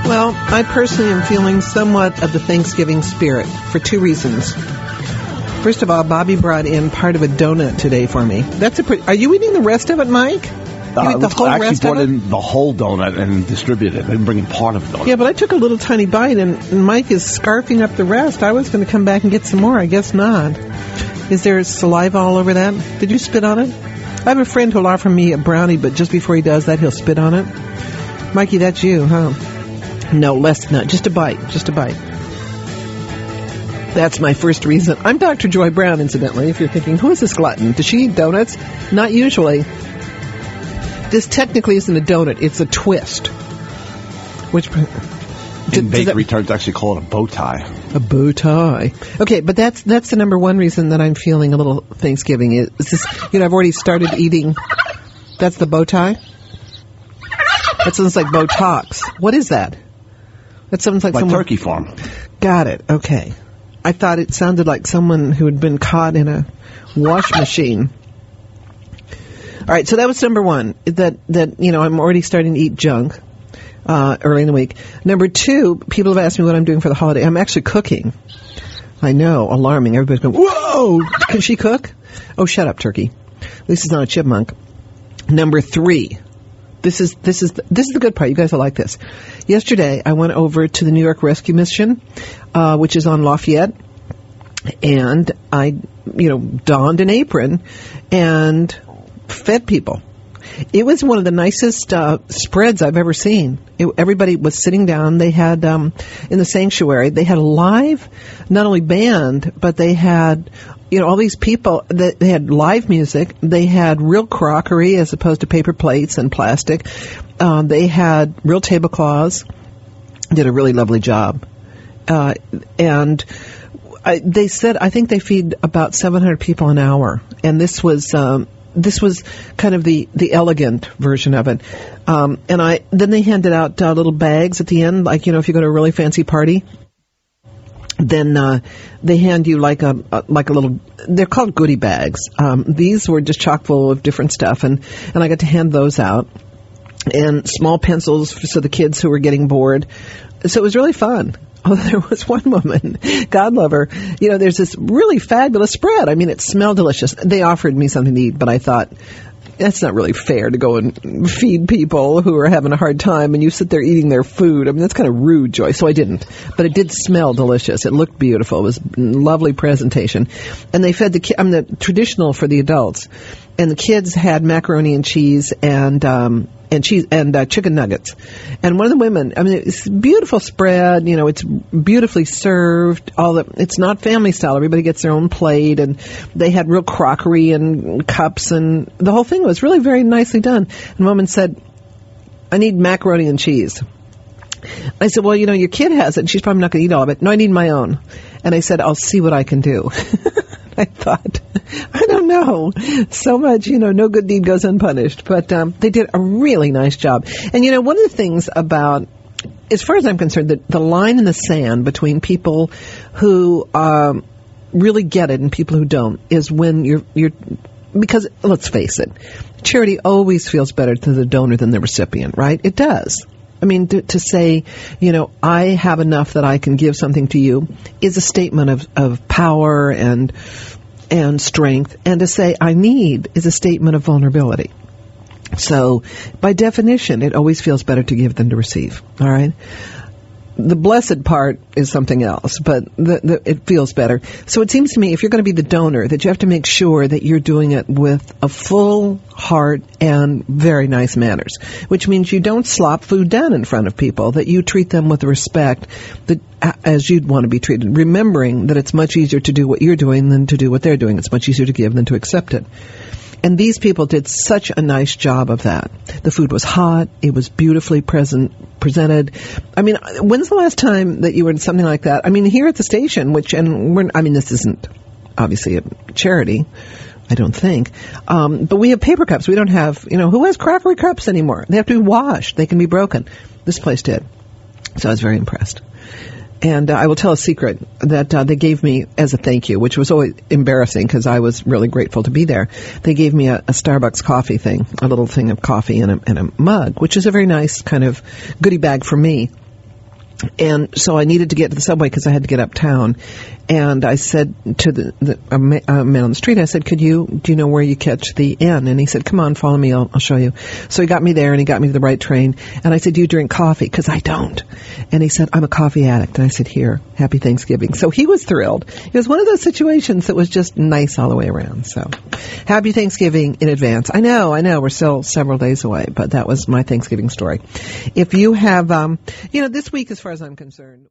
Well, I personally am feeling somewhat of the Thanksgiving spirit for two reasons. First of all, Bobby brought in part of a donut today for me. Are you eating the rest of it, Mike? I actually brought in the whole donut and distributed it. I didn't bring in part of the donut. Yeah, but I took a little tiny bite, and Mike is scarfing up the rest. I was going to come back and get some more. I guess not. Is there saliva all over that? Did you spit on it? I have a friend who'll offer me a brownie, but just before he does that, he'll spit on it. Mikey, that's you, huh? No, less than that. Just a bite. Just a bite. That's my first reason. I'm Dr. Joy Browne, incidentally, if you're thinking, who is this glutton? Does she eat donuts? Not usually. This technically isn't a donut. It's a twist. Which... In bakery terms, actually call it a bow tie. A bow tie. Okay, but that's the number one reason that I'm feeling a little Thanksgiving. Is this, I've already started eating... That's the bow tie? That sounds like Botox. What is that? That sounds like someone... turkey farm. Got it. Okay. I thought it sounded like someone who had been caught in a wash machine. All right, so that was number one, that I'm already starting to eat junk early in the week. Number two, people have asked me what I'm doing for the holiday. I'm actually cooking. I know, alarming. Everybody's going, whoa! Can she cook? Oh, shut up, turkey. At least it's not a chipmunk. Number three. This is the good part. You guys will like this. Yesterday, I went over to the New York Rescue Mission, which is on Lafayette, and I, donned an apron and fed people. It was one of the nicest spreads I've ever seen. Everybody was sitting down. They had, in the sanctuary, they had a live, not only band, but they had... all these people, they had live music. They had real crockery as opposed to paper plates and plastic. They had real tablecloths. Did a really lovely job. And they said, I think they feed about 700 people an hour. And this was kind of the elegant version of it. Then they handed out little bags at the end, like, if you go to a really fancy party. Then they hand you like a little. They're called goodie bags. These were just chock full of different stuff, and I got to hand those out, and small pencils for the kids who were getting bored. So it was really fun. Oh, there was one woman, God love her. There's this really fabulous spread. I mean, it smelled delicious. They offered me something to eat, but I thought, that's not really fair to go and feed people who are having a hard time and you sit there eating their food. I mean, that's kind of rude, Joy. So I didn't. But it did smell delicious. It looked beautiful. It was a lovely presentation. And they fed the traditional for the adults. And the kids had macaroni and cheese and chicken nuggets. And one of the women, I mean, it's a beautiful spread, it's beautifully served. It's not family style. Everybody gets their own plate, and they had real crockery and cups, and the whole thing was really very nicely done. And the woman said, I need macaroni and cheese. I said, well, your kid has it, and she's probably not going to eat all of it. No, I need my own. And I said, I'll see what I can do. I thought, I don't know. So much, no good deed goes unpunished. But they did a really nice job. And, one of the things about, as far as I'm concerned, the line in the sand between people who really get it and people who don't is when you're because, let's face it, charity always feels better to the donor than the recipient, right? It does. I mean, to say, I have enough that I can give something to you is a statement of power and strength. And to say I need is a statement of vulnerability. So, by definition, it always feels better to give than to receive. All right? The blessed part is something else, but it feels better. So it seems to me, if you're going to be the donor, that you have to make sure that you're doing it with a full heart and very nice manners, which means you don't slop food down in front of people, that you treat them with respect that as you'd want to be treated, remembering that it's much easier to do what you're doing than to do what they're doing. It's much easier to give than to accept it. And these people did such a nice job of that. The food was hot. It was beautifully presented. I mean, when's the last time that you were in something like that? I mean, here at the station, this isn't obviously a charity, I don't think. But we have paper cups. We don't have, who has crockery cups anymore? They have to be washed. They can be broken. This place did. So I was very impressed. And I will tell a secret that they gave me as a thank you, which was always embarrassing because I was really grateful to be there. They gave me a Starbucks coffee thing, a little thing of coffee and a mug, which is a very nice kind of goodie bag for me. And so I needed to get to the subway because I had to get uptown. And I said to a man on the street, I said, do you know where you catch the N? And he said, come on, follow me, I'll show you. So he got me there and he got me to the right train. And I said, do you drink coffee? Because I don't. And he said, I'm a coffee addict. And I said, here, happy Thanksgiving. So he was thrilled. It was one of those situations that was just nice all the way around. So happy Thanksgiving in advance. I know, we're still several days away, but that was my Thanksgiving story. If you have, this week, as far as I'm concerned,